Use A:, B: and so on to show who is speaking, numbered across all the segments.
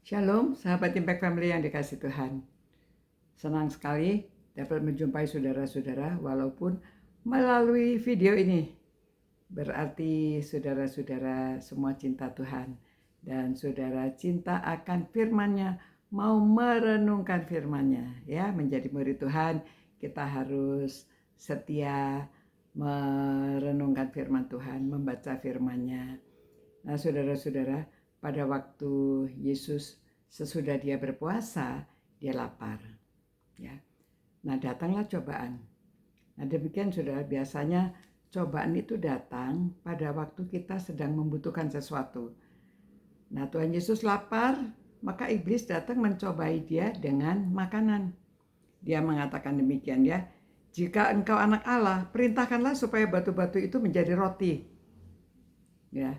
A: Shalom, sahabat Impact Family yang dikasih Tuhan. Senang sekali dapat menjumpai saudara-saudara walaupun melalui video ini. Berarti saudara-saudara semua cinta Tuhan dan saudara cinta akan firman-Nya, mau merenungkan firman-Nya, ya, menjadi murid Tuhan. Kita harus setia merenungkan firman Tuhan, membaca firman-Nya. Nah, saudara-saudara, pada waktu Yesus sesudah dia berpuasa, dia lapar. Ya. Nah, datanglah cobaan. Nah, demikian saudara, biasanya cobaan itu datang pada waktu kita sedang membutuhkan sesuatu. Nah, Tuhan Yesus lapar, maka iblis datang mencobai dia dengan makanan. Dia mengatakan demikian, ya, jika engkau anak Allah, perintahkanlah supaya batu-batu itu menjadi roti. Ya.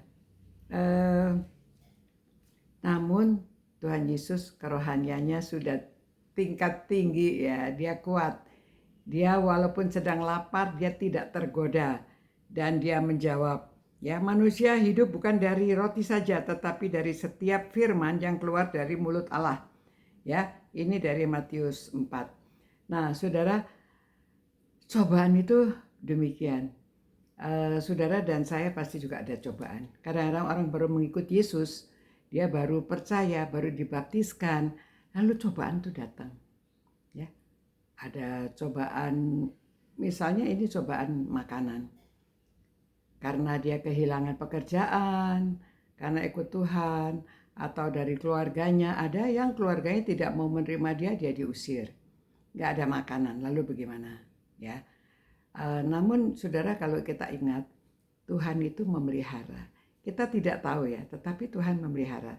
A: Namun Tuhan Yesus kerohaniannya sudah tingkat tinggi, ya, dia kuat. Dia walaupun sedang lapar, dia tidak tergoda. Dan dia menjawab, ya, manusia hidup bukan dari roti saja, tetapi dari setiap firman yang keluar dari mulut Allah. Ya, ini dari Matius 4. Nah, saudara, cobaan itu demikian. Saudara dan saya pasti juga ada cobaan. Kadang-kadang orang baru mengikuti Yesus, dia baru percaya, baru dibaptiskan, lalu cobaan itu datang. Ya, ada cobaan, misalnya ini cobaan makanan. Karena dia kehilangan pekerjaan, karena ikut Tuhan, atau dari keluarganya, ada yang keluarganya tidak mau menerima dia, dia diusir. Nggak ada makanan, lalu bagaimana? Ya. Namun saudara, kalau kita ingat, Tuhan itu memelihara. Kita tidak tahu, ya, tetapi Tuhan memelihara.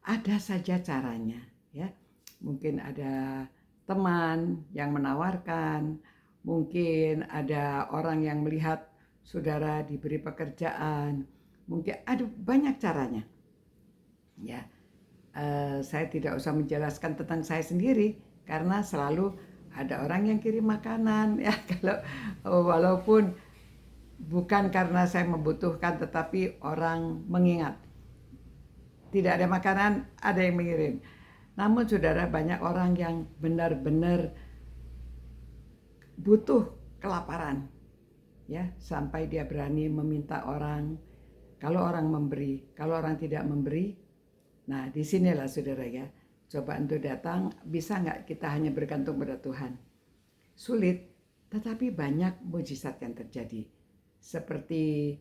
A: Ada saja caranya, ya. Mungkin ada teman yang menawarkan, mungkin ada orang yang melihat saudara diberi pekerjaan, mungkin ada banyak caranya. Ya, saya tidak usah menjelaskan tentang saya sendiri karena selalu ada orang yang kirim makanan, ya. Kalau walaupun bukan karena saya membutuhkan, tetapi orang mengingat. Tidak ada makanan, ada yang mengirim. Namun saudara, banyak orang yang benar-benar butuh kelaparan, ya, sampai dia berani meminta orang. Kalau orang memberi, kalau orang tidak memberi, nah disinilah saudara, ya, cobaan itu datang. Bisa nggak kita hanya bergantung pada Tuhan? Sulit, tetapi banyak mujizat yang terjadi. Seperti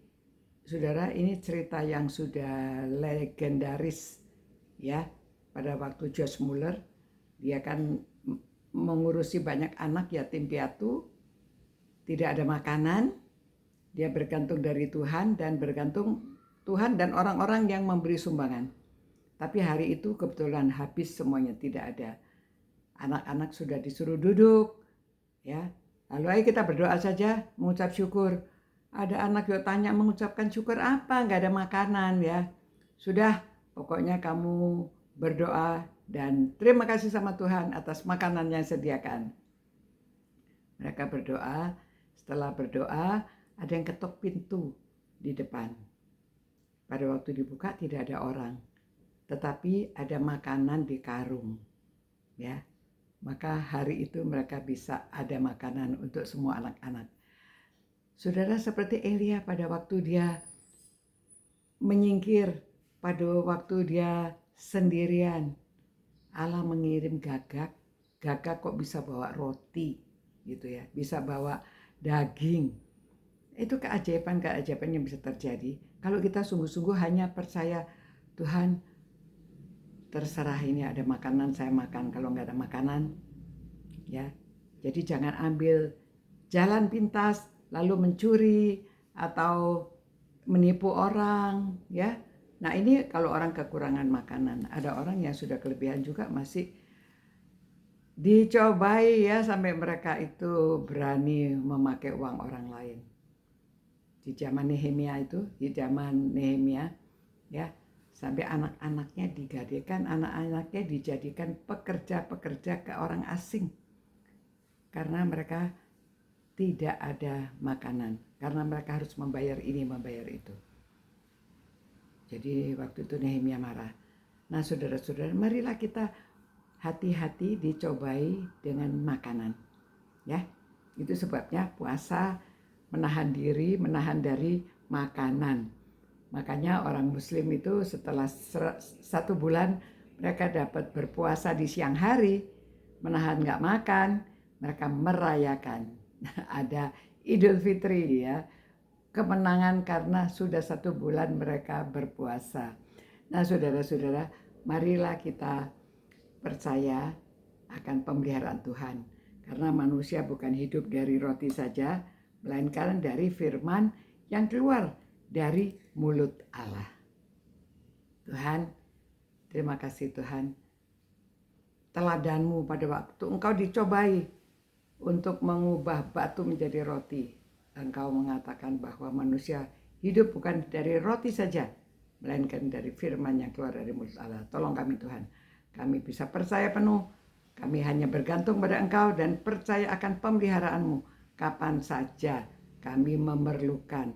A: saudara, ini cerita yang sudah legendaris, ya. Pada waktu George Muller, dia kan mengurusi banyak anak yatim piatu, tidak ada makanan, dia bergantung dari Tuhan dan bergantung Tuhan dan orang-orang yang memberi sumbangan. Tapi hari itu kebetulan habis semuanya, tidak ada. Anak-anak sudah disuruh duduk, ya. Lalu ayo kita berdoa saja, mengucap syukur. Ada anak yang tanya mengucapkan syukur apa, nggak ada makanan, ya. Sudah, pokoknya kamu berdoa dan terima kasih sama Tuhan atas makanan yang sediakan. Mereka berdoa, setelah berdoa ada yang ketok pintu di depan. Pada waktu dibuka tidak ada orang, tetapi ada makanan di karung, ya. Maka hari itu mereka bisa ada makanan untuk semua anak-anak. Saudara, seperti Elia pada waktu dia menyingkir, pada waktu dia sendirian, Allah mengirim gagak. Gagak kok bisa bawa roti, gitu ya, bisa bawa daging. Itu keajaiban-keajaiban yang bisa terjadi kalau kita sungguh-sungguh hanya percaya, Tuhan, terserah, ini ada makanan saya makan, kalau nggak ada makanan, ya. Jadi jangan ambil jalan pintas lalu mencuri atau menipu orang, ya. Nah, ini kalau orang kekurangan makanan. Ada orang yang sudah kelebihan juga masih dicobai, ya, sampai mereka itu berani memakai uang orang lain. Di zaman Nehemia itu, di zaman Nehemia, ya, sampai anak-anaknya digadekan, anak-anaknya dijadikan pekerja-pekerja ke orang asing karena mereka tidak ada makanan, karena mereka harus membayar ini, membayar itu. Jadi waktu itu Nehemia marah. Nah, saudara-saudara, marilah kita hati-hati dicobai dengan makanan. Ya, itu sebabnya puasa menahan diri, menahan dari makanan. Makanya orang Muslim itu setelah 1 bulan mereka dapat berpuasa di siang hari, menahan nggak makan, mereka merayakan. Ada Idul Fitri ya, kemenangan karena sudah 1 bulan mereka berpuasa. Nah, saudara-saudara, marilah kita percaya akan pemeliharaan Tuhan. Karena manusia bukan hidup dari roti saja, melainkan dari firman yang keluar dari mulut Allah. Tuhan, terima kasih Tuhan. Teladanmu pada waktu engkau dicobai untuk mengubah batu menjadi roti. Engkau mengatakan bahwa manusia hidup bukan dari roti saja, melainkan dari firman yang keluar dari mulut Allah. Tolong kami Tuhan, kami bisa percaya penuh, kami hanya bergantung pada Engkau dan percaya akan pemeliharaanmu kapan saja kami memerlukan.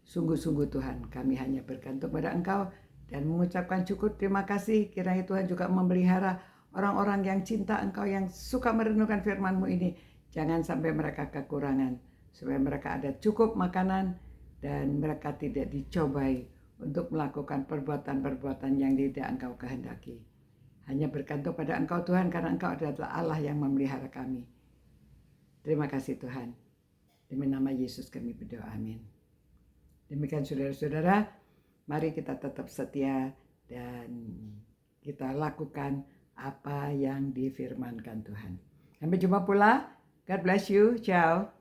A: Sungguh-sungguh Tuhan, kami hanya bergantung pada Engkau dan mengucapkan syukur terima kasih. Kiranya Tuhan juga memelihara orang-orang yang cinta Engkau, yang suka merenungkan firman-Mu ini. Jangan sampai mereka kekurangan, supaya mereka ada cukup makanan dan mereka tidak dicobai untuk melakukan perbuatan-perbuatan yang tidak Engkau kehendaki. Hanya bergantung pada Engkau Tuhan, karena Engkau adalah Allah yang memelihara kami. Terima kasih Tuhan. Demi nama Yesus kami berdoa, amin. Demikian saudara-saudara, mari kita tetap setia dan kita lakukan apa yang difirmankan Tuhan. Sampai jumpa pula. God bless you. Ciao.